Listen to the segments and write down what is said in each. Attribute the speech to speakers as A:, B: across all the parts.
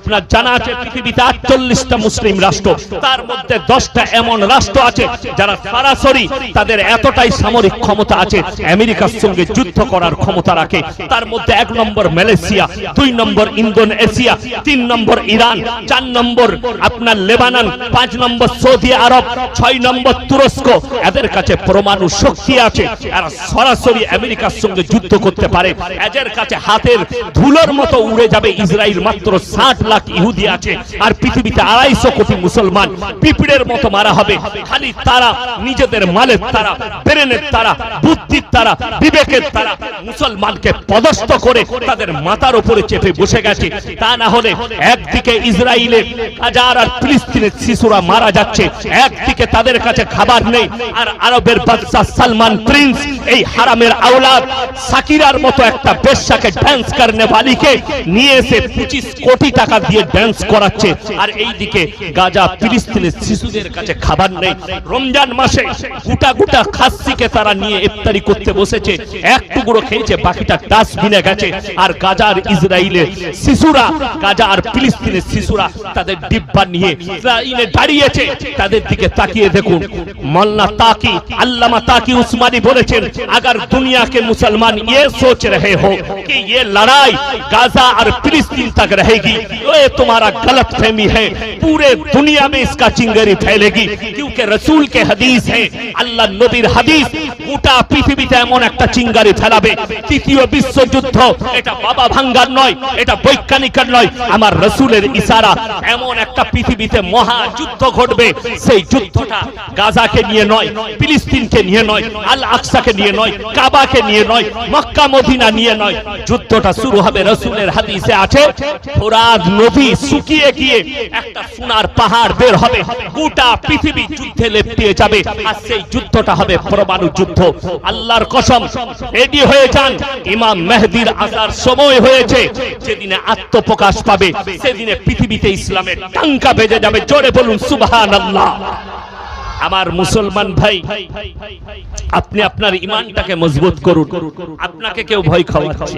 A: আপনার জানা আছে পৃথিবীতে 48টা মুসলিম রাষ্ট্র, তার মধ্যে 10টা এমন রাষ্ট্র আছে যারা সরাসরি তাদের এতটাই সামরিক ক্ষমতা আছে আমেরিকার সঙ্গে যুদ্ধ করার ক্ষমতা রাখে। তার মধ্যে 1 নম্বর মালয়েশিয়া, 2 নম্বর ইন্দোনেশিয়া, 3 নম্বর ইরান, 4 নম্বর আপনার লেবানন, 5 নম্বর সৌদি আরব, 6 নম্বর তুরস্ক। এদের কাছে পরমাণু শক্তি আছে, এরা সরাসরি আমেরিকার সঙ্গে যুদ্ধ করতে পারে। এদের কাছে হাতের ধুলোর মতো উড়ে যাবে ইসরায়েল। মাত্র 60 লাখ ইহুদি আছে আর পৃথিবীতে 250 কোটি মুসলমান। পিঁপড়ের মতো মারা হবে। খালি তারা নিজেদের মালের তারা, ব্রেনের তারা, বুদ্ধির তারা, বিবেকের তারা মুসলমানকে পদস্থ করে তাদের মাথার উপরে চেপে বসে গেছে। তা না হলে একদিকে ইসরায়েলে হাজার আর ফিলিস্তিনের শিশুরা মারা যাচ্ছে, একদিকে তাদের কাছে খাবার নেই, আর আরবের বাদশা সালমান প্রিন্স এই হারামের আওলাদ সাকিরার মতো একটা বেশ্যাকে ডান্স করনে वालीকে নিয়ে এসে 25 কোটি টাকা দিয়ে ডান্স করাচ্ছে। আর এইদিকে গাজা ফিলিস্তিনের শিশুদের কাছে খাবার নেই। রমজান মাসে গোটা গোটা খাসিকে তারা নিয়ে ইফতারি করতে বসেছে, এক টুকরো খেয়েছে, বাকিটা ডাস্টবিনে গেছে। আর গাজা আর ইসরায়েলের শিশুরা, গাজা আর ফিলিস্তিনের শিশুরা তাদের ডিব্বা নিয়ে ইসরায়েলে দাঁড়িয়েছে। তাদের দিকে তাকিয়ে দেখুন। मौलाना ताकी, अल्लामा ताकी उस्मानी बोलेছেন, अगर दुनिया के मुसलमान ये सोच रहे हो कि ये लड़ाई गाजा और फिलिस्तीन तक रहेगी, तो ये तुम्हारा गलत फहमी है। पूरे दुनिया में इसका चिंगारी फैलेगी, क्योंकि रसूल के हदीस है, अल्लाह नबीर हदीस গোটা পৃথিবীতে এমন একটা চিঙ্গারি ফেলাবে। তৃতীয় বিশ্বযুদ্ধ এটা বাবা ভাঙ্গার নয়, এটা বৈজ্ঞানিকের নয়, আমার রাসূলের ইশারা। এমন একটা পৃথিবীতে মহাযুদ্ধ ঘটবে, সেই যুদ্ধটা গাজাকে নিয়ে নয়, ফিলিস্তিনকে নিয়ে নয়, আল আকসাকে নিয়ে নয়, কাবাকে নিয়ে নয়, মক্কা মদিনা নিয়ে নয়। যুদ্ধটা শুরু হবে, রাসূলের হাদিসে আছে, ফোরাত নদী শুকিয়ে গিয়ে একটা সোনার পাহাড় বের হবে, গোটা পৃথিবী যুদ্ধে লেপ্টে যাবে। আর সেই যুদ্ধটা হবে পরমাণু যুদ্ধ। আল্লাহর কসম, রেডি হয়ে যান, ইমাম মেহেদীর আসার সময় হয়েছে। যেদিনে আত্মপ্রকাশ পাবে সেদিনে পৃথিবীতে ইসলামের টাঙ্কা বেজে যাবে। জোরে বলুন সুবহানাল্লাহ। আমার মুসলমান ভাই, আপনি আপনার ঈমানটাকে মজবুত করুন। আপনাকে কেউ ভয় খাওয়াচ্ছে,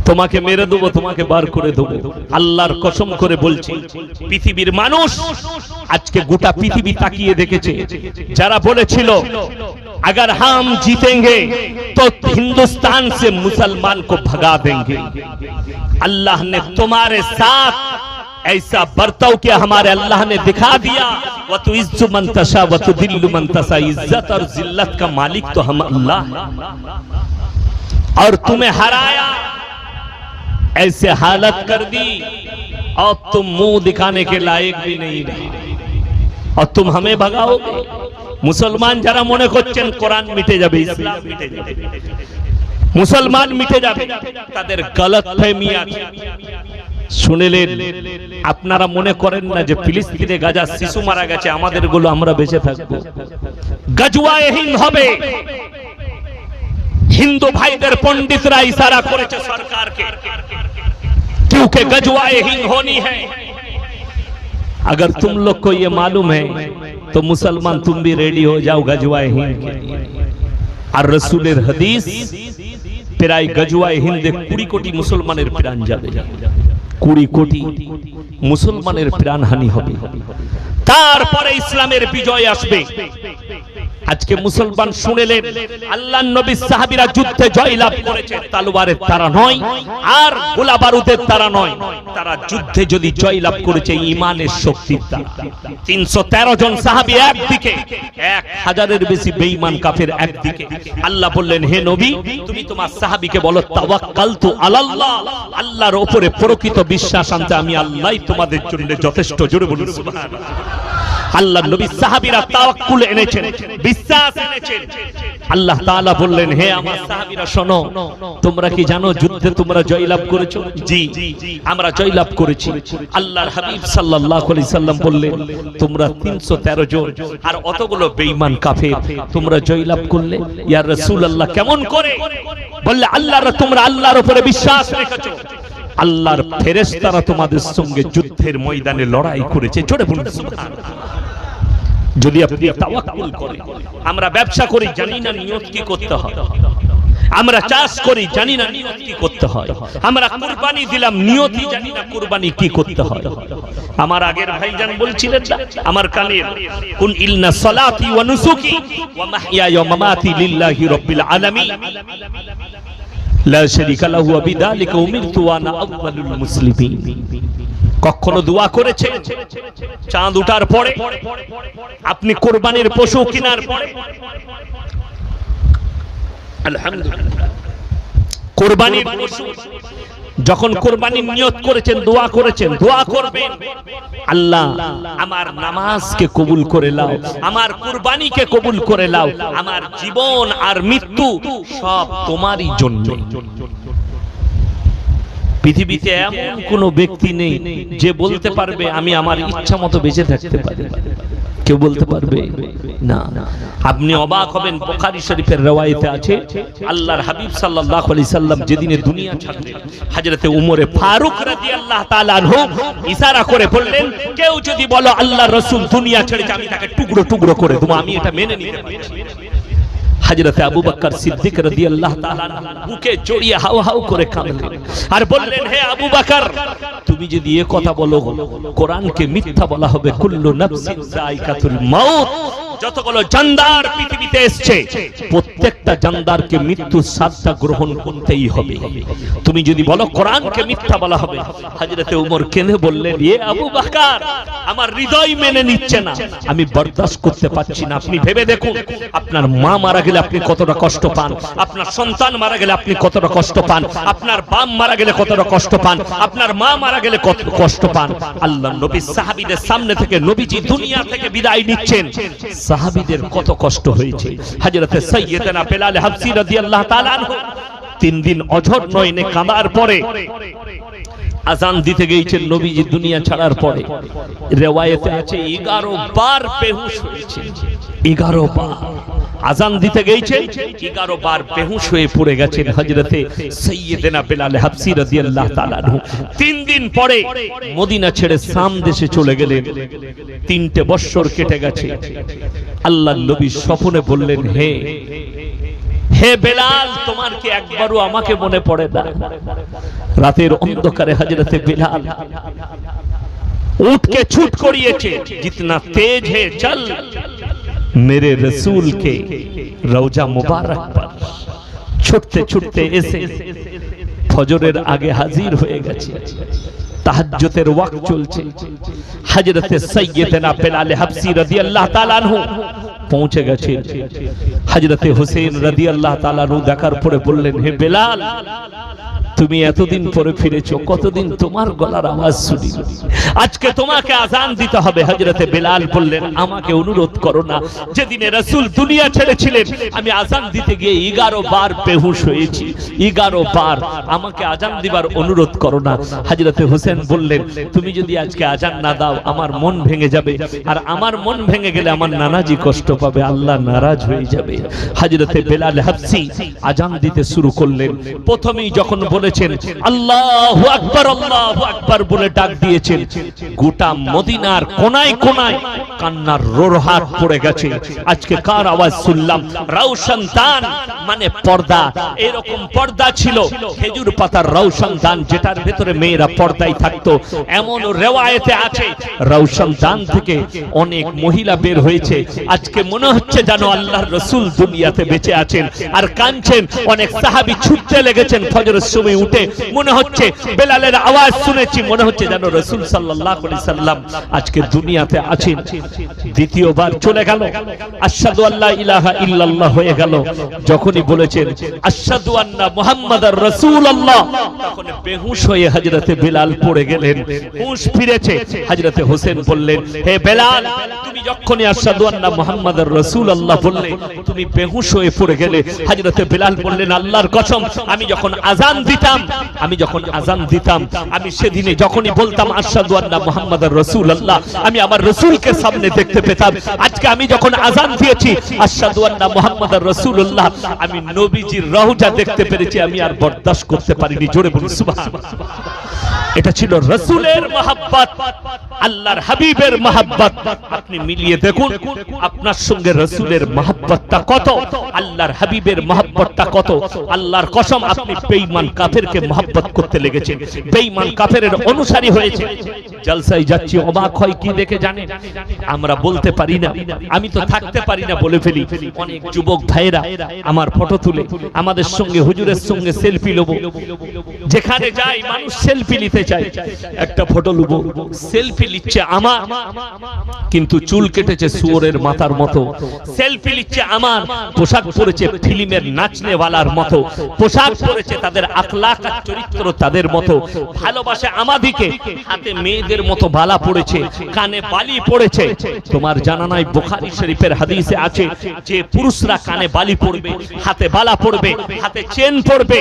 A: তোমাকে মেরে দেবো, তোমাকে বার করে দেবো, আল্লাহর কসম করে বলছি, পৃথিবীর মানুষ আজকে গোটা পৃথিবী তাকিয়ে দেখেছে। যারা বলেছিল अगर हम जीतेंगे तो हिंदुस्तान से मुसलमान को भगा देंगे, अल्लाह ने तुम्हारे साथ ऐसा बर्ताव किया। हमारे अल्लाह ने दिखा दिया, व तु इज्जु मन तशा व तु दिल्लु मन तशा। इज्जत और जिल्लत का मालिक तो हम अल्लाह है, और तुम्हें हराया, ऐसे हालत कर दी और तुम मुंह दिखाने के लायक भी नहीं रहे, और तुम हमें भगाओगे। मुसलमान যারা মনে করছেন কোরআন মিটে যাবে, ইসলাম মিটে যাবে, মুসলমান মিটে যাবে, তাদের গলতফহমি আছে। শুনলেন? আপনারা মনে করেন না যে ফিলিস্তিনে গাজা শিশু মারা গেছে, আমাদের গুলো আমরা বেঁচে থাকবো? গজওয়ায়ে হিন্দ হবে। হিন্দু ভাইদের পণ্ডিতরা ইশারা করেছে সরকারকে, क्योंकि गजवाए हिंद होनी है। अगर तुम लोग को ये मालूम है तो मुसलमान तुम भी रेडी हो जाओ गजवाए हिंद के लिए। और रसूलेर हदीस, প্রায় গজওয়ায়ে হিন্দে 20 কোটি মুসলমানের প্রাণ যাবে, 20 কোটি মুসলমানের প্রাণহানি হবে। তারপরে ইসলামের বিজয় আসবে। আজকে মুসলমান শুনলেন, আল্লাহর নবী সাহাবীরা যুদ্ধে জয়লাভ করেছে তলোয়ারের দ্বারা নয়, আর গোলা বারুদের দ্বারা নয়, তারা যুদ্ধে যদি জয়লাভ করেছে ঈমানের শক্তির দ্বারা। 313 জন সাহাবী একদিকে, 1000-এর বেশি বেঈমান কাফের একদিকে। আল্লাহ বললেন, হে নবী, তুমি তোমার সাহাবীকে বলো, তাওয়াক্কালতু আলাল্লাহ, আল্লাহর উপরে প্রকৃত বিশ্বাস আনতে আমি আল্লাহই তোমাদের জন্য যথেষ্ট। জোরে বলুন সুবহানাল্লাহ। আল্লাহ নবী সাহাবীরা তাওয়াক্কুল এনেছেন, বিশ্বাস এনেছেন। আল্লাহ তাআলা বললেন, হে আমার সাহাবীরা শোনো, তোমরা কি জানো যুদ্ধে তোমরা জয়লাভ করেছো? জি, আমরা জয়লাভ করেছি। আল্লাহর হাবিব সাল্লাল্লাহু আলাইহি সাল্লাম বললেন, তোমরা 313 জন আর অতগুলো বেঈমান কাফের তোমরা জয়লাভ করলে। ইয়া রাসূলুল্লাহ, কেমন করে? বললে, তোমরা আল্লাহর উপরে বিশ্বাস রেখেছো, আল্লাহর ফেরেশতারা তোমাদের সঙ্গে যুদ্ধের ময়দানে লড়াই করেছে। জোরে বলুন সুবহানাল্লাহ। যদি আপনি তাওয়াক্কুল করেন, আমরা ব্যবসা করি, জানি না নিয়ত কি করতে হয়। আমরা চাষ করি, জানি না নিয়ত কি করতে হয়। আমরা কুরবানি দিলাম, নিয়তই জানি না কুরবানি কি করতে হয়। আমার আগের ভাইজান বলছিলেন না আমার কানে, কুন ইন্না সালাতি ওয়া নুসুকি ওয়া মাহইয়ায়া ওয়া মামাতি লিল্লাহি রাব্বিল আলামিন লা শারীকা লাহু ওয়া বিযালিকা উমিরতু ওয়া আনা আউয়ালুল মুসলিমিন। কখনো দোয়া করেছে চাঁদ ওঠার পরে, আপনি কুরবানির পশু কেনার পরে? আলহামদুলিল্লাহ, কুরবানির পশু যখন কুরবানির নিয়ত করেছেন, দোয়া করেছেন, দোয়া করবেন, আল্লাহ আমার নামাজকে কবুল করে নাও, আমার কুরবানিকে কবুল করে নাও, আমার জীবন আর মৃত্যু সব তোমারই জন্য। পৃথিবীতে এমন কোন ব্যক্তি নেই যে বলতে পারবে আমি আমার ইচ্ছা মতো বেঁচে থাকতে পারি, কেউ বলতে পারবে না। আপনি অবাক হবেন, বুখারী শরীফের রওয়ায়েতে আছে, আল্লাহর হাবিব সাল্লাল্লাহু আলাইহি সাল্লাম যেদিনে দুনিয়া ছাড়লেন, হযরতে উমরে ফারুক রাদিয়াল্লাহু তাআলা আনহু ইশারা করে বললেন, কেউ যদি বলো আল্লাহর রাসূল দুনিয়া ছেড়েছে, আমি তাকে টুকরো টুকরো করে দেব, আমি এটা মেনে নিতে পারছি না। হযরতে আবু বকর সিদ্দিক রাদিয়াল্লাহু তাআলা বুকে জড়িয়ে হাউ হাউ করে কাঁদলেন আর বললেন, হে আবু বকর, তুমি যদি এই কথা বলো কোরআনকে মিথ্যা বলা হবে, কুল্লু নাফসিন যায়কাতুল মাউত। যতগুলো জানদার পৃথিবীতে এসেছে প্রত্যেকটা জানদারকে মৃত্যুর স্বাদটা গ্রহণ করতেই হবে। তুমি যদি বলো কোরআনকে মিথ্যা বলা হবে। হযরতে ওমর কেঁদে বললেন, এ আবু বকর, আমার হৃদয় মেনে নিচ্ছে না, আমি বরদাস্ত করতে পারছি না। আপনি ভেবে দেখুন, আপনার মা মারা গেলে আপনি কতটা কষ্ট পান, আপনার সন্তান মারা গেলে আপনি কতটা কষ্ট পান, আপনার বাপ মারা গেলে কতটা কষ্ট পান, আপনার মা মারা গেলে কত কষ্ট পান। আল্লাহর নবী সাহাবীদের সামনে থেকে নবীজি দুনিয়া থেকে বিদায় নিচ্ছেন, সাহাবীদের কত কষ্ট হয়েছে। হযরতে সাইয়্যিদানা বেলাল হাবশী রাদিয়াল্লাহু তাআলা আনহু 3 দিন অঝর নয়নে কাঁদার পরে আজান দিতে গিয়েছেন নবীজি দুনিয়া ছাড়ার পরে। রিওয়ায়েতে আছে 11 বার বেহুশ হয়েছে, 11 বার আজান দিতে গিয়েছেন, 11 বার বেহুশ হয়ে পড়ে গেছেন হযরতে সাইয়্যিদানা বেলাল হাবশী রাদিয়াল্লাহু তাআলা আনহু। 3 দিন পরে মদিনা ছেড়ে শাম দেশে চলে গেলেন। 3টে বছর কেটে গেছে। আল্লাহর নবী স্বপ্নে বললেন, হে বেলাল, তোমার কি একবারও আমাকে মনে পড়ে না? রাতের অন্ধকারে হযরতে বেলাল উঠকে ছুট করিয়েছে, जितना तेज है चल मेरे रसूल के রওজা মুবারক पर। ছুটতে ছুটতে এসে ফজরের আগে হাজির হয়ে গেছে। তাহাজ্জুদের ওয়াক্ত চলছে। হযরতে সাইয়্যিদানা বেলাল হাবশী রাদিয়াল্লাহু তাআলা আনহু পৌঁছে গেছে। হযরতে হুসাইন রাদিয়াল্লাহু তাআলা আনহু দেখার পরে বললেন, হে বেলাল, তুমি এতদিন পরে ফিরেছো, কতদিন তোমার গলার আওয়াজ শুনি, আজকে তোমাকে আজান দিতে হবে। হযরতে বেলাল বললেন, আমাকে অনুরোধ করো না, যেদিনে রাসূল দুনিয়া ছেড়েছিলেন আমি আজান দিতে গিয়ে 11 বার বেহুশ হয়েছি, 11 বার, আমাকে আজান দিবার অনুরোধ করো না। হযরতে হুসেন বললেন, তুমি যদি আজকে আজান না দাও আমার মন ভেঙে যাবে, আর আমার মন ভেঙে গেলে আমার নানাজি কষ্ট পাবে, আল্লাহ নারাজ হয়ে যাবে। হযরতে বেলাল হাবশী আজান দিতে শুরু করলেন। প্রথমেই যখন বলেছেন আল্লাহু আকবার, আল্লাহু আকবার বলে ডাক দিয়েছেন, গোটা মদিনার কোনায় কোনায় কান্নার রোরহাট পড়ে গেছে। আজকে কার আওয়াজ শুনলাম? রওশন দান মানে পর্দা। এরকম পর্দা ছিল খেজুর পাতার রওশন দান, যেটার ভেতরে মেয়েরা পর্দায় থাকতো। এমন রিওয়ায়েতে আছে রওশন দান থেকে অনেক মহিলা বের হয়েছে। আজকে মনে হচ্ছে যেন আল্লাহর রাসূল দুনিয়াতে বেঁচে আছেন আর কাঁদছেন। অনেক সাহাবী ছুটতে লেগেছেন ফজরের সময় উঠে, মনে হচ্ছে বেলালের আওয়াজ শুনেছি, মনে হচ্ছে যেন রাসূল সাল্লাল্লাহু আলাইহি সাল্লাম আজকে দুনিয়াতে আছেন। দ্বিতীয়বার চলে গেল, আশহাদু আল্লা ইলাহা ইল্লাল্লাহ হয়ে গেল। যখনই বলেছেন আশহাদু আন্না মুহাম্মাদার রাসূলুল্লাহ, তখন বেহুশ হয়ে হযরতে বেলাল পড়ে গেলেন। হুঁশ ফিরেছে। হযরতে হোসেন বললেন, হে বেলাল, তুমি যখনই আশহাদু আন্না মুহাম্মাদার রাসূলুল্লাহ বললে তুমি বেহুশ হয়ে পড়ে গেলে। হযরতে বেলাল বললেন, আল্লাহর কসম, আমি যখন আজান দিতাম আমি সেদিনে যখনই বলতাম আশহাদু আন্না মুহাম্মাদার রাসূলুল্লাহ, আমি আমার রাসূলকে সামনে দেখতে পেতাম। আজকে আমি যখন আজান দিয়েছি আশহাদু আন্না মুহাম্মাদার রাসূলুল্লাহ, আমি নবীজির রওজা দেখতে পেরেছি, আমি আর বরদাশত করতে পারিনি। জোরে বলুন সুবহানাল্লাহ। এটা ছিল রাসূলের মহব্বত, আল্লাহর হাবিবের মহব্বত। আপনি মিলিয়ে দেখুন আপনার সঙ্গে রাসূলের মহব্বতটা কত, আল্লাহর হাবিবের মহব্বতটা কত। আল্লাহর কসম আপনি বেঈমান কাফেরকে মহব্বত করতে লেগেছেন, বেঈমান কাফেরের অনুসারী হয়েছে। জলসায় যাচ্ছি, অবাক হয় কি দেখে জানেন? আমরা বলতে পারি না, আমি তো থাকতে পারি না বলে ফেলি। অনেক যুবক ভাইরা আমার ফটো তুলে আমাদের সঙ্গে হুজুরের সঙ্গে সেলফি লব, যেখানে যাই মানুষ সেলফি নিতে চায়, একটা ফটো লব, সেলফি নিচ্ছে আমার, কিন্তু চুল কেটেছে শুয়োরের মাথার মতো। সেলফি নিচ্ছে আমার, পোশাক পরেছে ফিল্মের নাচনেওয়ালার মতো, পোশাক পরেছে তাদের আখলাক আর চরিত্র তাদের মতো, ভালোবাসে আমাদিকে, হাতে মেয়েদের মতো বালা পড়েছে, কানে বালি পড়েছে। তোমার জানা নাই বুখারী শরীফের হাদিসে আছে যে পুরুষরা কানে বালি পড়বে, হাতে বালা পড়বে, হাতে চেন পড়বে,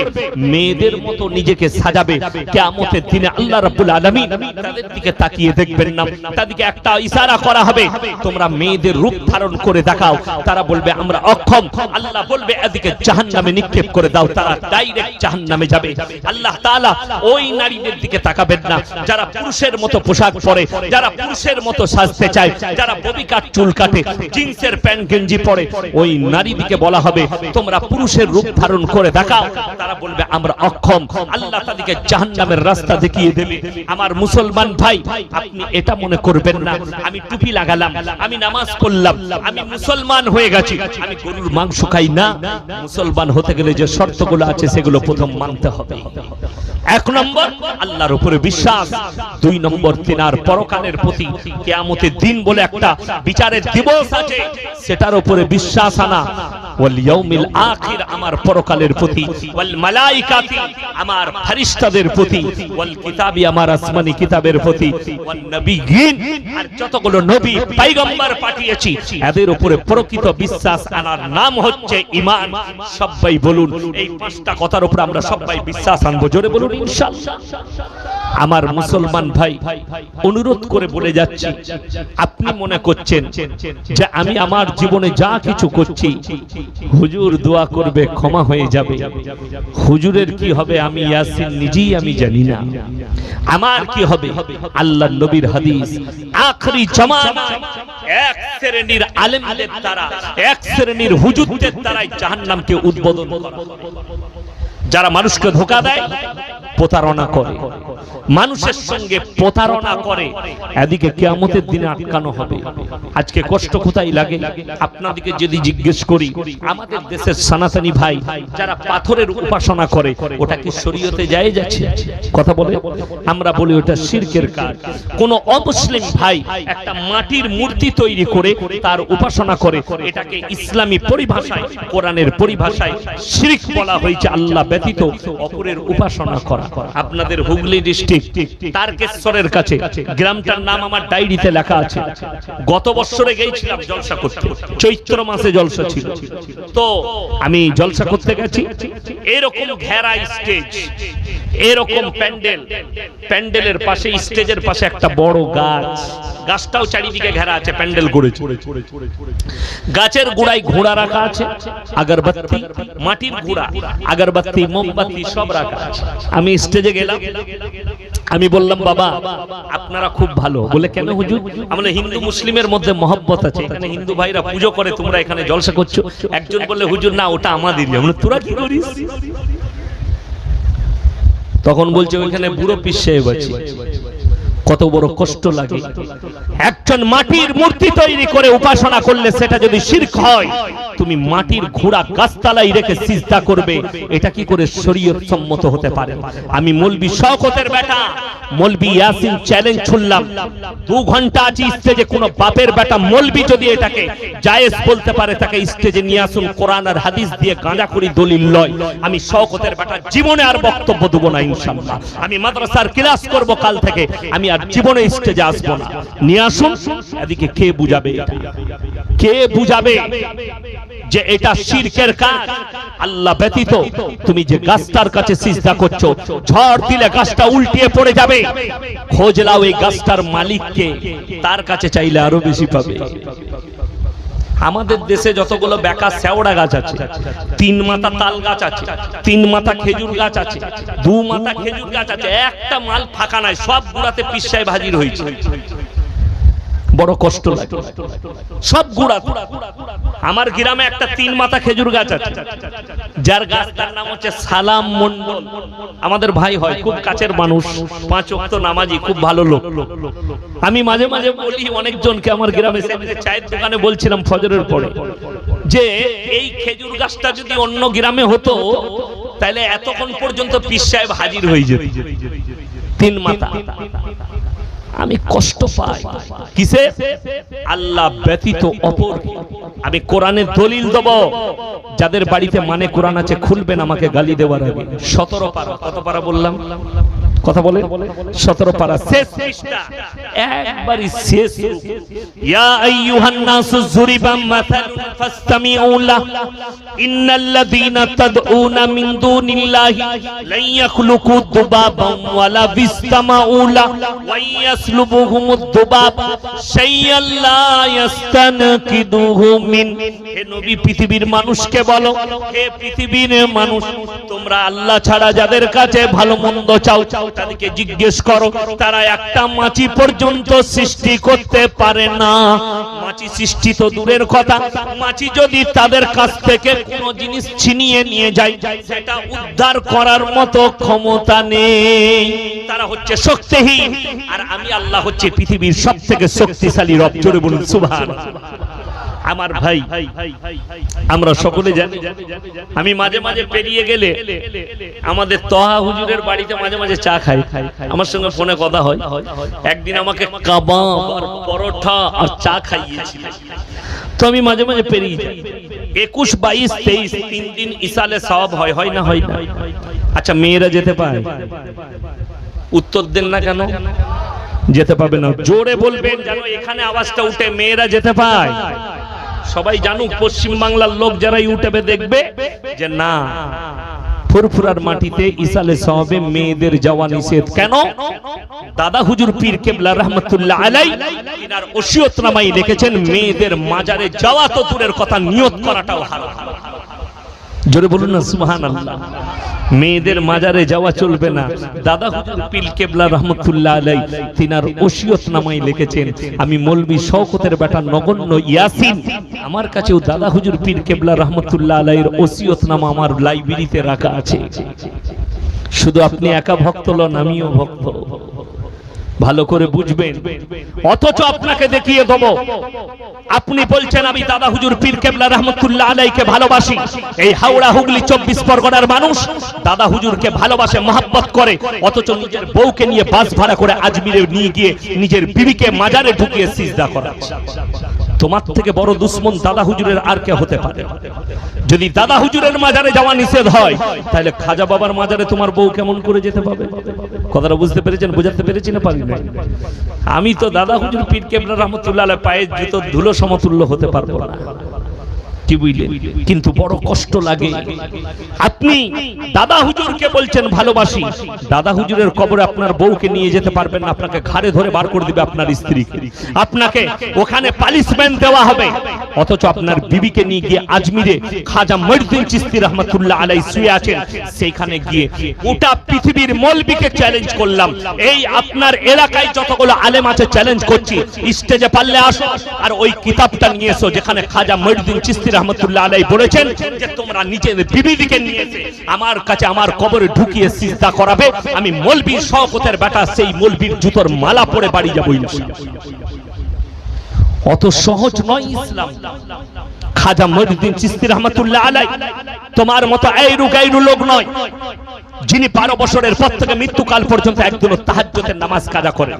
A: মেয়েদের মতো নিজেকে সাজাবে, কিয়ামতের দিনে আল্লাহ রাব্বুল আলামিন তাদের দিকে তাকিয়ে দেখবেন না, তাদেরকে একটা ইশারা করা হবে, তোমরা মেয়েদের রূপ ধারণ করে দেখাও। তারা বলবে আমরা অক্ষম। আল্লাহ বলবে এদিকে জাহান্নামে নিক্ষেপ করে দাও, তারা ডাইরেক্ট জাহান্নামে যাবে। আল্লাহ তাআলা ওই নারীদের দিকে তাকাবেন না যারা পুরুষের মতো পোশাক পরে, যারা পুরুষের মতো সাজতে চায়, যারা ববি কাট চুল কাটে, জিন্সের প্যান্ট গেঞ্জি পরে, ওই নারী দিকে বলা হবে তোমরা পুরুষের রূপ ধারণ করে দেখাও। তারা বলবে আমরা অক্ষম। আল্লাহ তাদেরকে জাহান্নামের রাস্তা দেখিয়ে দেবে। আমার মুসলমান ভাই, আপনি এটা মনে করবেন না আমি টুপি লাগালাম, আমি নামাজ পড়লাম, আমি মুসলমান হয়ে গেছি, আমি গরুর মাংস খাই না। মুসলমান হতে গেলে যে শর্তগুলো আছে সেগুলো প্রথম মানতে হবে। এক নম্বর আল্লাহর উপরে বিশ্বাস, দুই নম্বর তিনার পরকালের প্রতি, কিয়ামতের দিন বলে একটা বিচারের দিবস আছে সেটার উপরে বিশ্বাস আনা, ওয়াল ইয়াউমিল আখির আমার পরকালের প্রতি, ওয়াল মালাইকাতি আমার ফেরেশতাদের প্রতি, ওয়াল কিতাবি আমার আসমানি কিতাবের প্রতি, ওয়ান নবিয়িন আর যতগুলো নবী পয়গম্বর পাঠিয়েছি এদের উপরে প্রকৃত বিশ্বাস আনার নাম হচ্ছে ঈমান। সবাই বলুন এই পাঁচটা কথার উপর আমরা সবাই বিশ্বাস আনবো, জোরে বলুন ইনশাআল্লাহ। আমার মুসলমান ভাই, অনুরোধ করে বলে যাচ্ছি, আপনি মনে করছেন যে আমি আমার জীবনে যা কিছু করছি হুজুর দোয়া করবে ক্ষমা হয়ে যাবে, হুজুরের কি হবে আমি ইয়াসিন নিজেই আমি জানি না, আমার কি হবে? আল্লাহর নবীর হাদিস, আখরি জামানায় এক শ্রেণীর আলেমদের দ্বারা, এক শ্রেণীর হুজুরদের দ্বারাই জাহান্নামকে উদ্বোধন করা হবে। যারা মানুষকে ধোঁকা দেয়, প্রতারণা করে, মানুষের সঙ্গে প্রতারণা করে, এদিকে কিয়ামতের দিনে আটকানো হবে। আজকে কষ্ট কোথায় লাগে? আপনাদেরকে যদি জিজ্ঞেস করি, আমাদের দেশের সনাতনী ভাই যারা পাথরের উপাসনা করে, ওটা কি শরীয়তে জায়েজ আছে? কথা বলে আমরা বলি ওটা শিরকের কাজ। কোন অমুসলিম ভাই একটা মাটির মূর্তি তৈরি করে তার উপাসনা করে, এটাকে ইসলামী পরিভাষায়, কোরআনের পরিভাষায় শিরক বলা হয়েছে, আল্লাহ ব্যতীত অপরের উপাসনা করা। আপনাদের হুগলি ডিস্ট্রিক্ট তারকেশ্বরের কাছে, গ্রামটার নাম আমার ডায়েরিতে লেখা আছে। গত বছরে গিয়েছিলাম জলসা করতে, চৈত্র মাসে জলসা ছিল, তো আমি জলসা করতে গেছি, এরকম ঘেরা স্টেজ, এরকম প্যান্ডেল, প্যান্ডেলের পাশে স্টেজের পাশে একটা বড় গাছ, গাছটাও চারিদিকে ঘেরা আছে, প্যান্ডেল করেছে, গাছের গোড়ায় ঘোড়া রাখা আছে, আগরবাতি, মাটির ঘোড়া, আগরবাতি, মোমবাতি সব রাখা আছে। আমি স্টেজে গেলাম, আমি বললাম বাবা আপনারা খুব ভালো। বলে কেন হুজুর? আমরা হিন্দু মুসলিমের মধ্যে মহব্বত আছে, এখানে হিন্দু ভাইরা পুজো করে, তোমরা এখানে জলসা করছো। একজন বললে হুজুর না ওটা আমাদেরই। আমরা তোরা কি করিস? তখন বলছে ওইখানে বুড়ো পীর সাহেব আছে। কত বড় কষ্ট লাগে। একজন মাটির মূর্তি তৈরি করে উপাসনা করলে সেটা যদি শিরক হয়, তুমি মাটির ঘোড়া গাছতলায় রেখে সিজদা করবে, এটা কি করে শরীয়ত সম্মত হতে পারে? আমি মৌলভী শওকতের বেটা মৌলভী ইয়াসিন চ্যালেঞ্জ ছুড়লাম, 2 ঘন্টা আছি স্টেজে, কোন বাপের বেটা মৌলভী যদি এটাকে জায়েজ বলতে পারে তাকে স্টেজে নিয়ে আসুন, কোরআন আর হাদিস দিয়ে গাঁজা করি দলিল লয়। আমি শওকতের বেটা জীবনে আর বক্তব্য দেব না ইনশাআল্লাহ। আমি মাদ্রাসার ক্লাস করব কাল থেকে, আমি আর জীবনে স্টেজে আসবো না। নিয়ে আসুন। এদিকে কে বুঝাবে? কে বুঝাবে যে এটা শিরকের কাজ? আল্লাহ ব্যতীত তুমি যে গাছটার কাছে সিজদা করছো, ঝড় দিলে গাছটা উল্টিয়ে পড়ে যাবে। খোঁজ লাও এই গাছটার মালিককে, তার কাছে চাইলে আরো বেশি পাবে। আমাদের দেশে যতগুলো বেকা শেওড়া গাছ আছে, 3 মাথা তাল গাছ আছে, 3 মাথা খেজুর গাছ আছে, 2 মাথা খেজুর গাছ আছে, একটা মাল ফাঁকা নাই, সব গুড়াতে পীর সাহেব হাজির হয়েছে। বড় কষ্ট লাগে, সব গুড়া। আমার গ্রামে একটা 3 মাথা খেজুর গাছ আছে, যার গাছটার নাম হচ্ছে সালাম মন্ডল। আমাদের ভাই হয়, খুব কাছের মানুষ, 5 ওয়াক্ত নামাজি, খুব ভালো লোক। আমি মাঝে মাঝে বলি অনেকজনকে, আমার গ্রামে চায়ের দোকানে বলছিলাম ফজরের পরে, যে এই খেজুর গাছটা যদি অন্য গ্রামে হতো তাহলে এতক্ষণ পর্যন্ত পীর সাহেব হাজির হয়ে যেত। 3 মাথা। আমি কষ্ট পাই কিসে? আল্লাহ ব্যতীত অপর। আমি কোরআনের দলিল দেব, যাদের বাড়িতে মানে কোরআন আছে খুলবেন আমাকে গালি দেওয়ার আগে। 17 পারা। কত পারা বললাম? কথা বলে 17 পারা, শেষ পৃষ্ঠা, একবারই শেষ। ইয়া আইয়ুহান নাসু যুরিবা মাসালুন ফাসতামিউ লাহ ইন্নাল্লাযীনা তাদউনা মিন দুনিল্লাহি লা ইয়াখলুকু দুবাবান ওয়ালা বিসতামাউ লাহ ওয়া ইয়াসলুবুহুমুদ দুবাব শাইআন লা ইস্তানকিদুহু মিন। হে নবী, পৃথিবীর মানুষকে বলো, হে পৃথিবীর মানুষ, তোমরা আল্লাহ ছাড়া যাদের কাছে ভালো মন্দ চাও তাদেরকে জিজ্ঞেস করো, তারা একটা মাছি পর্যন্ত সৃষ্টি করতে পারে না। মাছি সৃষ্টি তো দূরের কথা, মাছি যদি তাদের কাছ থেকে কোনো জিনিস ছিনিয়ে নিয়ে যায় সেটা উদ্ধার করার মতো ক্ষমতা নেই। তারা হচ্ছে শক্তিহীন, আর আমি আল্লাহ হচ্ছে পৃথিবীর সবথেকে শক্তিশালী রব। জোরে বলুন সুবহানাল্লাহ। আমার ভাই, আমরা সকলে জানি, আমি মাঝে মাঝে পেরিয়ে গেলে আমাদের তহা হুজুরের বাড়িতে মাঝে মাঝে চা খাই, আমার সঙ্গে ফোনে কথা হয়। একদিন আমাকে কাবাব আর পরোটা আর চা খাইয়েছিল, তো আমি মাঝে মাঝে পেরিয়ে যাই। 21, 22, 23 3 দিন ইসালে সওয়াব হয়, হয় না? হয় না? আচ্ছা, মেয়েরা যেতে পারে? উত্তর দেন না কেন? যেতে পাবে না। জোরে বলবেন যেন এখানে আওয়াজটা উঠে, মেয়েরা যেতে পায়। সবাই জানুক, পশ্চিম বাংলার লোক যারা ইউটিউবে দেখবে, যে না, ফুরফুরার মাটিতে ইসালে সওয়াবে মেয়েদের যাওয়া নিষেধ। কেন? দাদা হুজুর পীর কেবলা রহমাতুল্লাহ আলাইহি তিনার ওসিয়তনামায় লিখেছেন, মেয়েদের মাজারে যাওয়া তো দূরের কথা, নিয়ত করাটাও হারাম। জোরে বলুন না সুবহানাল্লাহ। মেয়েদের মাজারে যাওয়া চলবে না। দাদা হুজুর পীর কেবলা রহমাতুল্লাহ আলাইহি তিনার ওসিয়তনামায় লিখেছেন, আমি মৌলভী শওকতের বেটা নগণ্য ইয়াসিন, আমার কাছেও দাদা হুজুর পীর কেবলা রহমাতুল্লাহ আলাইহির ওসিয়তনামা আমার লাইব্রেরিতে রাখা আছে। শুধু আপনি একা ভক্ত নন, আমিও ভক্ত, ভালো করে বুঝবেন। অথচ আপনাকে দেখিয়ে দেব, আপনি বলছেন আমি দাদা হুজুর পীর কেবলা রহমাতুল্লাহ আলাইহিকে ভালোবাসি। এই হাওড়া হুগলি 24 পরগনার মানুষ দাদা হুজুরকে ভালোবাসে, মহব্বত করে, অথচ নিজের বউকে নিয়ে বাস ভাড়া করে আজমিরে নিয়ে গিয়ে নিজের বিবিকে মাজারে ঢুকিয়ে সিজদা করাচ্ছে। তোমার থেকে বড় দুশ্মন দাদা হুজুরের আর কে হতে পারে? যদি দাদা হুজুরের মাজারে যাওয়া নিষেধ হয়, তাহলে খাজা বাবার মাজারে তোমার বউ কেমন করে যেতে পাবে? কথাটা বুঝতে পেরেছেন? বুঝাতে পেরেছি না পারি না? আমি তো দাদা হুজুর পীর কেবলা রহমাতুল্লাহ আলাইহি পায়ের জুতো ধুলো সমতুল্য হতে পারবো না, কি বুঝলেন? কিন্তু বড় কষ্ট লাগে। আপনি দাদা হুজুরকে বলছেন ভালোবাসি, দাদা হুজুরের কবরে আপনার বউকে নিয়ে যেতে পারবেন না, আপনাকে ঘাড়ে ধরে বার করে দিবে আপনার স্ত্রীকে, আপনাকে ওখানে পানিশমেন্ট দেওয়া হবে। অথচ আপনার বিবিকে নিয়ে গিয়ে আজমিরে খাজা মঈনুদ্দিন চিশতি রহমাতুল্লাহ আলাইহি শুয়ে আছেন, সেইখানে গিয়ে গোটা পৃথিবীর মৌলবীকে চ্যালেঞ্জ করলাম, এই আপনার এলাকায় যতগুলো আলেম আছে চ্যালেঞ্জ করছি, স্টেজে পারলে আসো আর ওই কিতাবটা নিয়ে এসো যেখানে খাজা মঈনুদ্দিন চিশতি রহমাতুল্লাহ আলাইহি বলেছেন যে তোমরা নিজেদের বিবিদিকে নিয়ে এসে আমার কাছে আমার কবরে ঢুকিয়ে সিজদা করাবে, আমি মৌলভী শওকতের বেটা সেই মৌলভীর জুতোর মালা পরে বাড়ি যাবো ইনশাআল্লাহ। অত সহজ নয় ইসলাম। খাজা মঈনুদ্দিন চিশতি রহমাতুল্লাহ আলাইহি তোমার মতো আইরু গায়রু লোক নয়, যিনি 12 বছরের পর থেকে মৃত্যুকাল পর্যন্ত একদিন তাহাজ্জুদের নামাজ কাজা করেন।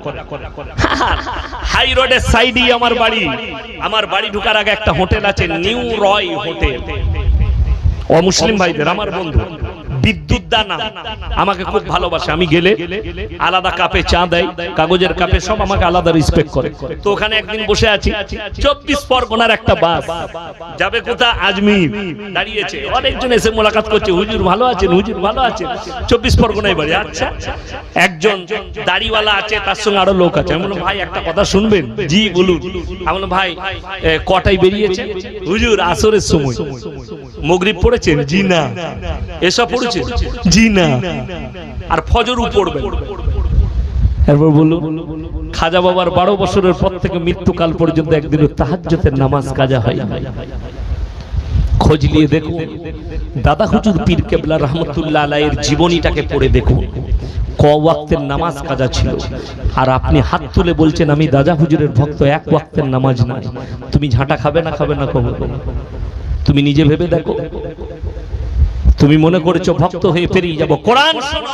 A: হাই রোডের সাইডে আমার বাড়ি ঢোকার আগে একটা হোটেল আছে, নিউ রয় হোটেল। ও মুসলিম ভাইদের, আমার বন্ধু, বিদ্যুৎ দানা আমাকে খুব ভালোবাসে, আমি গেলে আলাদা কাপে চা দেয়, কাগজের কাপে, সব আমাকে আলাদা রেসপেক্ট করে। তো ওখানে একদিন বসে আছি, 24 পরগনার একটা বাস যাবে কোথা, আজমির, দাঁড়িয়েছে, অনেকজন এসে মোলাকাত করছে, হুজুর ভালো আছেন, হুজুর ভালো আছেন, 24 পরগনায় বাড়ি। আচ্ছা, একজন দাড়িওয়ালা আছে, তার সঙ্গে আরো লোক আছে। আমি বললাম ভাই একটা কথা শুনবেন? জি বলুন। আমি বললাম ভাই কটায় বেরিয়েছে? হুজুর আসরের সময়। মাগরিব পড়েছেন? জি না। এসা পড়েছে? জি না। আর ফজরও পড়বেন? এরপর বলুন, খাজা বাবার 12 বছরের পর থেকে মৃত্যুকাল পর্যন্ত একদিনও তাহাজ্জুদের নামাজ কাজা হয় না। খোঁজ নিয়ে দেখুন, দাদা হুজুর পীর কেবলা রহমতুল্লাহ আলাইহির জীবনীটাকে পড়ে দেখুন, ক ওয়াক্তের নামাজ কাজা ছিল। আর আপনি হাত তুলে বলছেন আমি দাদা হুজুরের ভক্ত, এক ওয়াক্তের নামাজ নাই। তুমি ঝাঁটা খাবে না, খাবে না? কবে? তুমি নিজে ভেবে দেখো। তুমি মনে করেছো ভক্ত হয়ে পেরিয়ে যাব। কোরআন শোনো,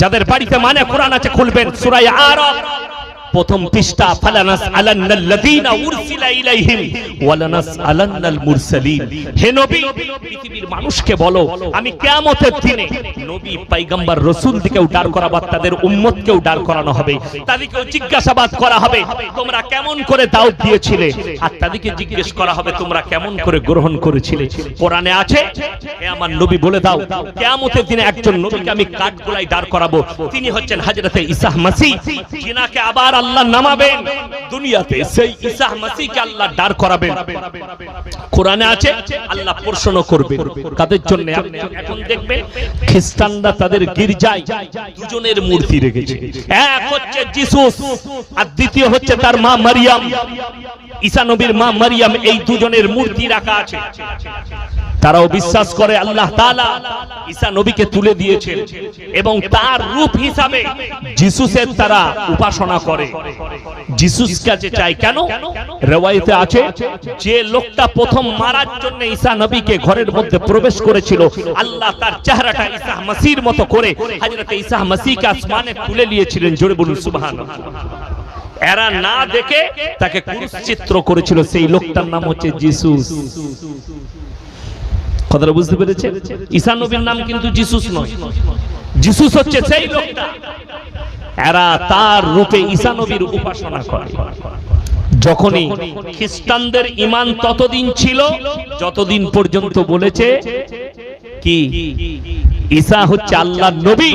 A: যাদের বাড়িতে মানে কোরআন আছে খুলবেন সূরা আরাফ প্রথম পৃষ্ঠা, ফালানাস আলান্নাল্লাযীনা উরসিলা ইলাইহিম ওয়ালানাস আলান্নাল মুরসালিন। হে নবী, পৃথিবীর মানুষকে বলো আমি কিয়ামতের দিনে নবী পয়গম্বর রাসূলদেরকেও দাঁড় করাবো, তাদের উম্মতকেও দাঁড় করানো হবে, তাদেরকেও জিজ্ঞাসাবাদ করা হবে তোমরা কেমন করে দাওয়াত দিয়েছিলে, আর তাদেরকে জিজ্ঞেস করা হবে তোমরা কেমন করে গ্রহণ করেছিলে। কোরআনে আছে, হে আমার নবী বলে দাও কিয়ামতের দিনে একজন নবীকে আমি কাঠগোলায় দাঁড় করাবো, তিনি হচ্ছেন হযরতে ঈসা মাসীহ, যিনাকে আবার আল্লাহ নামাবেন দুনিয়াতে, সেই ঈসা মাসীহকে আল্লাহ দাঁড় করাবেন। কোরআনে আছে আল্লাহ প্রশ্ন করবেন কাদের জন্য। এখন দেখবেন খ্রিস্টানরা তাদের গির্জায় দুজনের মূর্তি রেখেছে, এক হচ্ছে যিশুস আর দ্বিতীয় হচ্ছে তার মা মারিয়াম। ঈসা নবীর মা মারিয়াম, এই দুজনের মূর্তি রাখা আছে। তারাও বিশ্বাস করে আল্লাহ তাআলা ঈসা নবীকে তুলে দিয়েছেন এবং তার রূপ হিসাবে যিশুসের তারা উপাসনা করে, যিশুস কাছে চায়। কেন? রওয়ায়েতে আছে যে লোকটা প্রথম মারার জন্য ঈসা নবীকে ঘরের মধ্যে প্রবেশ করেছিল, আল্লাহ তার চেহারাটা ঈসা মাসীহর মতো করে হযরত ঈসা মাসীহকে আসমানে তুলে নিয়েছিলেন। জোরে বলুন সুবহানাল্লাহ। এরা না দেখে তাকে ক্রুশচিত্র করেছিল, সেই লোকটার নাম হচ্ছে যিশুস। কথাটা বুঝতে পেরেছে? ঈসা নবীর নাম কিন্তু যিশুস নয়, যিশুস হচ্ছে সেই লোকটা। এরা তার রূপে ঈসা নবীর উপাসনা করে। যখনই খ্রিস্টানদের ঈমান ততদিন ছিল যতদিন পর্যন্ত বলেছে কি ঈসা হচ্ছে আল্লাহর নবী।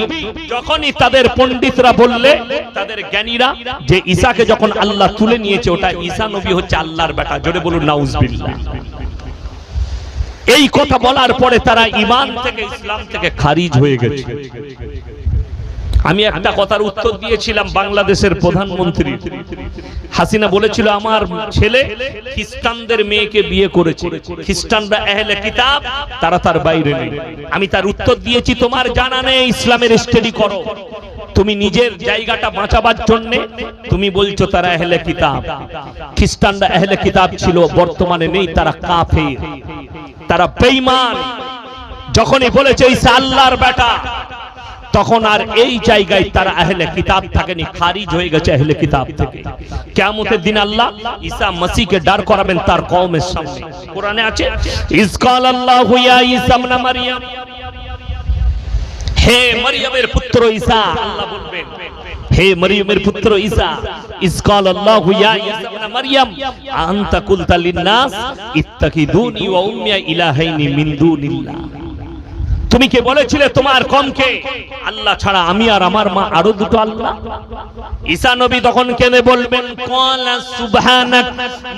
A: যখনই তাদের পণ্ডিতরা বললে, তাদের জ্ঞানীরা, যে ঈসাকে যখন আল্লাহ তুলে নিয়েছে ওটা ঈসা নবী হচ্ছে আল্লাহর বেটা, জোরে বলুন নাউজুবিল্লাহ। এই কথা বলার পরে তারা ঈমান থেকে, ইসলাম থেকে খারিজ হয়ে গেছে। আমি একটা কথার উত্তর দিয়েছিলাম বাংলাদেশের প্রধানমন্ত্রী। হাসিনা বলেছিল আমার ছেলে খ্রিস্টানদের মেয়েকে বিয়ে করেছে, খ্রিস্টানরা আহলে কিতাব, তারা তার বাইরে নেই। আমি তার উত্তর দিয়েছি তোমার জানা নেই, ইসলামের স্টাডি করো। তুমি নিজের জায়গাটা বাঁচাবার জন্য তুমি বলছো তারা আহলে কিতাব। খ্রিস্টানরা আহলে কিতাব ছিল, বর্তমানে নেই, তারা কাফের, তারা বেঈমান। যখনই বলেছে ঈসা আল্লাহর বেটা, তখন আর এই জায়গায় তারা আহলে কিতাব থাকেনি, খারিজ হয়ে গেছে আহলে কিতাব থেকে। কিয়ামতের দিন আল্লাহ ঈসা মাসীহকে দাঁড় করাবেন তার কওমের সামনে। কোরআনে আছে ইজ ক্বালাল্লাহু ইয়া ঈসা ইবনে মারইয়াম, হে মারইয়ামের পুত্র ঈসা, আল্লাহ বলবেন হে মারইয়ামের পুত্র ঈসা, ইজ ক্বালাল্লাহু ইয়া ঈসা ইবনে মারইয়াম আনতা কুলতা লিন-নাস ইত্তাকিদুনি ওয়া উম্মি ইলাহাইনি মিন দুনিল্লাহ। তুমি কে বলেছিলে তোমার কমকে আল্লাহ ছাড়া আমি আর আমার মা আরো দুটো আল্লাহ? ঈসা নবী তখন কেনে বলবেন ক্বালা সুবহানাক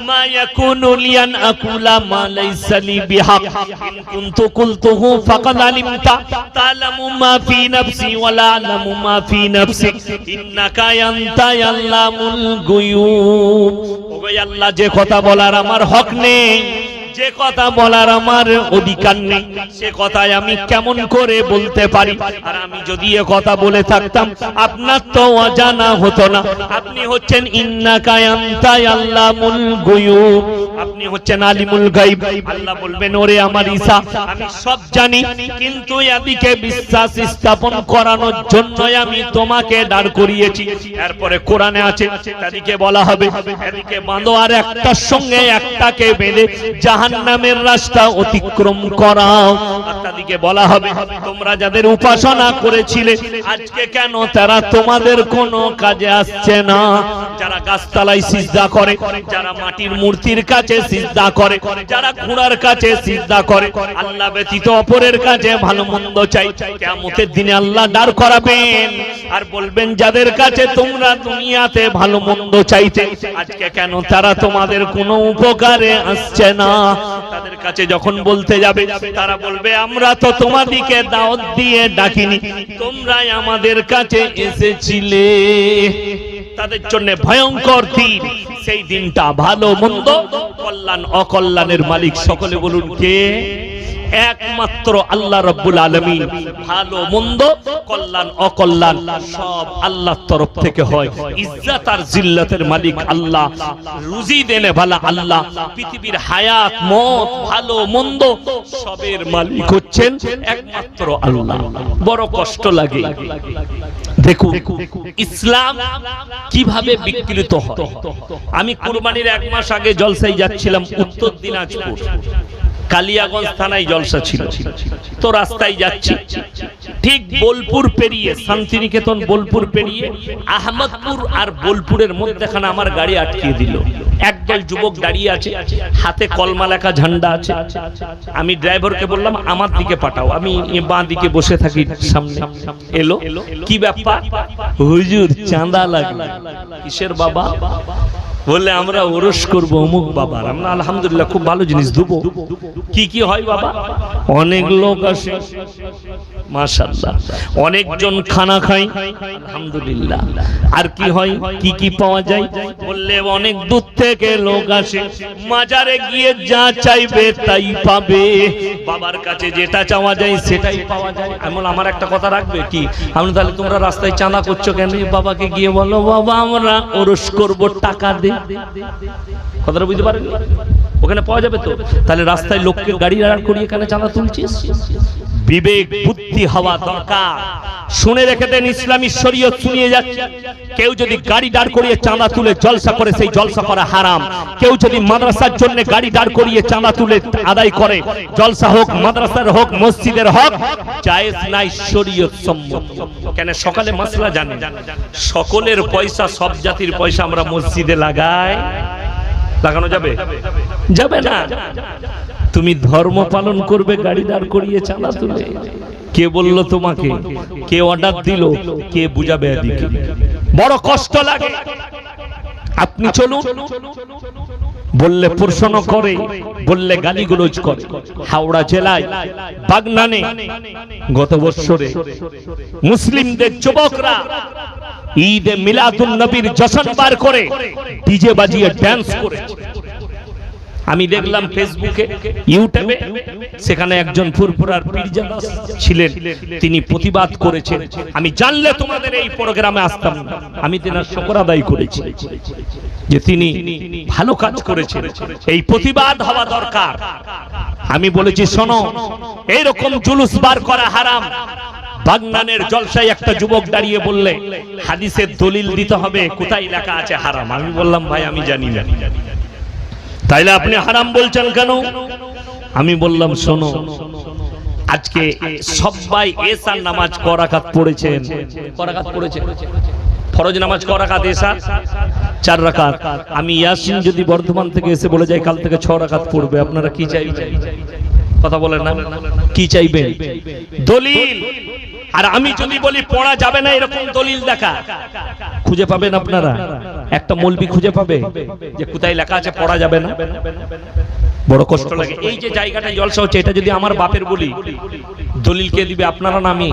A: মা ইয়াকুনু লি আন আকুলা মা লাইসা লি বিহাক ইন কুনতু কুলতুহু ফাকাদ আলিমতা তা'লামু মা ফি নাফসি ওয়া লা আ'লামু মা ফি নাফসিক ইন্নাকা আনতা আল্লামুল গুয়ুব। ওগো আল্লাহ, যে কথা বলার আমার হক নেই, যে কথা বলার আমার অধিকার নেই, সে কথাই আমি কেমন করে বলতে পারি? আর আমি যদি এ কথা বলে থাকতাম আপনার তো অজানা হতো না। আপনি হচ্ছেন ইন্নাকা আনতা আল্লামুল গুয়ুব, আপনি হচ্ছেন আলিমুল গায়ব। আল্লাহ বলবেন ওরে আমার ঈসা, আমি সব জানি, কিন্তু এদিকে বিশ্বাস স্থাপন করানোর জন্য আমি তোমাকে দাঁড় করিয়েছি। এরপরে কোরআনে আছে তাদেরকে বলা হবে এদিকে বাঁধো আর একটার সঙ্গে একটাকে বেঁধে জাহান্নামের রাস্তা অতিক্রম করাও। আর তাদেরকে বলা হবে তোমরা যাদের উপাসনা করেছিলে আজকে কেন তারা তোমাদের কোনো কাজে আসছে না? যারা গাছতলায় সিজদা করে, যারা মাটির মূর্তির কাছে সিজদা করে, যারা ঘোড়ার কাছে সিজদা করে, আল্লাহ ব্যতীত অপরের কাছে ভালো মন্দ চাই, কিয়ামতের দিনে আল্লাহ দাঁড় করাবেন আর বলবেন যাদের কাছে তোমরা দুনিয়াতে ভালো মন্দ চাইতে আজকে কেন তারা তোমাদের কোনো উপকারে আসছে না? তাদের কাছে যখন বলতে যাবে তারা বলবে আমরা তো তোমাদিকে দাওয়াত দিয়ে ডাকিনি, তোমরাই আমাদের কাছে এসেছিলে। তাদের জন্য ভয়ঙ্কর দিন সেই দিনটা। ভালো মন্দ কল্যাণ অকল্যাণের মালিক সকলে বলুন কে? একমাত্র আল্লাহ রাব্বুল আলামিন। ভালো মন্দ কল্যাণ অকল্যাণ সব আল্লাহর তরফ থেকে হয়। ইজ্জত আর জিল্লাতের মালিক আল্লাহ, রুজি দেনে ভালো আল্লাহ, পৃথিবীর হায়াত মত ভালো মন্দ সবের মালিক হচ্ছেন একমাত্র আল্লাহ। বড় কষ্ট লাগে। দেখুন ইসলাম কিভাবে বিকৃত হয়। আমি কুরবানির 1 মাস আগে জলসায় যাচ্ছিলাম উত্তর দিনাজপুর, কালিয়াগঞ্জ থানায় জলসা ছিল। তো রাস্তায় যাচ্ছি, ঠিক বোলপুর পেরিয়ে, শান্তিনিকেতন বোলপুর পেরিয়ে আহমদপুর আর বোলপুরের মধ্যখানে আমার গাড়ি আটকিয়ে দিল। একদল যুবক দাঁড়িয়ে আছে, হাতে কলমা লেখা ঝান্ডা আছে। আমি ড্রাইভারকে বললাম আমার দিকে পাঠাও, আমি বাঁ দিকে বসে থাকি। সামনে এলো, কি ব্যাপার? হুজুর চাঁদা লাগবে। কিসের বাবা? বললে আমরা ওরস করবো অমুক বাবার। আমরা আলহামদুলিল্লাহ খুব ভালো জিনিস দেবো। কি কি হয় বাবা? অনেক লোক আসে মাশাআল্লাহ, অনেকজন খানা খায় আলহামদুলিল্লাহ। আর কি হয়, কি কি পাওয়া যায়? বললে অনেক দূর থেকে লোক আসে, মাজারে গিয়ে যা চাইবে তাই পাবে, বাবার কাছে যেটা চাওয়া যায় সেটাই পাওয়া যায়। এমন আমার একটা কথা রাখবে কি, আমি তাহলে তোমরা রাস্তায় চাঁদা করছো কেন? বাবাকে গিয়ে বলো বাবা আমরা ওরস করবো, টাকা দে। কথাটা বুঝতে পারেন? ওখানে পাওয়া যাবে তো। তাহলে রাস্তায় লোককে গাড়ি দাঁড় করিয়ে এখানে চাঁদা তুলছিস? বিবেক বুদ্ধি হওয়া দরকার। শুনে রেখে দেন, ইসলামী শরীয়ত শুনিয়ে যাচ্ছে। কেউ যদি গাড়ি দাঁড় করিয়ে চাঁদা তুলে জলসা করে, সেই জলসা করা হারাম। কেউ যদি মাদ্রাসার জন্য গাড়ি দাঁড় করিয়ে চাঁদা তুলে আদায় করে, জলসা হোক মাদ্রাসার হোক মসজিদের হোক, জায়েজ নাই, শরীয়ত সম্মত। কেন? সকালে মাসলা জানে, সকলের পয়সা সব জাতির পয়সা আমরা মসজিদে লাগাই, লাগানো যাবে? যাবে না। তুমি ধর্ম পালন করবে গাড়ি দাঁড় করিয়ে চাঁদা তুলে? কে বললো তোমাকে? কে অর্ডার দিল? কে বুঝাবে এদিকে? বড় কষ্ট লাগে। আপনি চলুন, বললে প্রশ্ন করে, বললে গালিগুলোজ করে। হাওড়া জেলায় বাগনানে গত বছরে মুসলিমদের যুবকরা ঈদে মিলাদুন নবীর জশ্ন বার করে ডিজে বাজিয়ে ড্যান্স করে। আমি দেখলাম ফেসবুকে, ইউটিউবে, সেখানে একজন ফুরফুরার পীরজাদা ছিলেন, তিনি প্রতিবাদ করেছেন। আমি জানলে তোমাদের এই প্রোগ্রামে আসতাম না। আমি তেনার শুকর আদায় করেছি যে তিনি ভালো কাজ করেছেন। এই প্রতিবাদ হওয়া দরকার। আমি বলেছি শোনো, এইরকম জুলুস বার করা হারাম। বাগনানের জলসায় একটা যুবক দাঁড়িয়ে বললে হাদিসের দলিল দিতে হবে, কোথায় লেখা আছে হারাম? আমি বললাম ভাই আমি জানি না। তাইলে আপনি হারাম বলছেন কেন? আমি বললাম শোনো, আজকে সবাই এশার নামাজ ক রাকাত পড়েছেন? ক রাকাত পড়েছেন? ফরজ নামাজ ক রাকাত? এশা 4 রাকাত। আমি ইয়াসিন যদি বর্ধমান থেকে এসে বলে যাই কাল থেকে 6 রাকাত পড়বে, আপনারা কি চাইবেন? কথা বলেন না, কি চাইবেন? দলিল। আর আমি যদি বলি পড়া যাবে না, এরকম দলিল দেখা খুঁজে পাবেন আপনারা? একটা মৌলবি খুঁজে পাবে যে কোথায় লেখা আছে পড়া যাবে না? বড় কষ্ট লাগে। এই যে জায়গাটা জলসা হচ্ছে, এটা যদি আমার বাপের বলি, দলিল কে দিবে? আপনারা না আমি?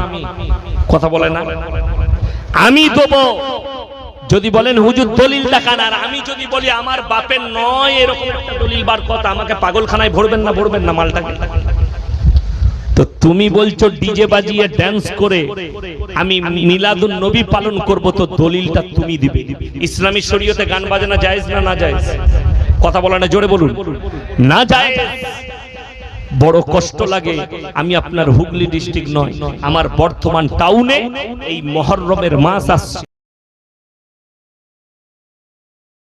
A: কথা বলে না? আমি দেবো যদি বলেন হুজুর দলিল দেখান। আর আমি যদি বলি আমার বাপের নয়, এরকম একটা দলিল বার কথা, আমাকে পাগলখানায় ভরবেন না? ভরবেন না মালটাকে? তো তুমি বলছো ডিজে বাজিয়ে ড্যান্স করে আমি মিলাদুন নবী পালন করব, তো দলিলটা তুমি দিবে। ইসলামী শরীয়তে গান বাজনা জায়েজ না না জায়েজ? কথা বলে না, জোরে বলুন। না জায়েজ। বড় কষ্ট লাগে। আমি আপনার হুগলি ডিস্ট্রিক্ট নয়, আমার বর্ধমান টাউনে এই মুহররমের মাস আসছে।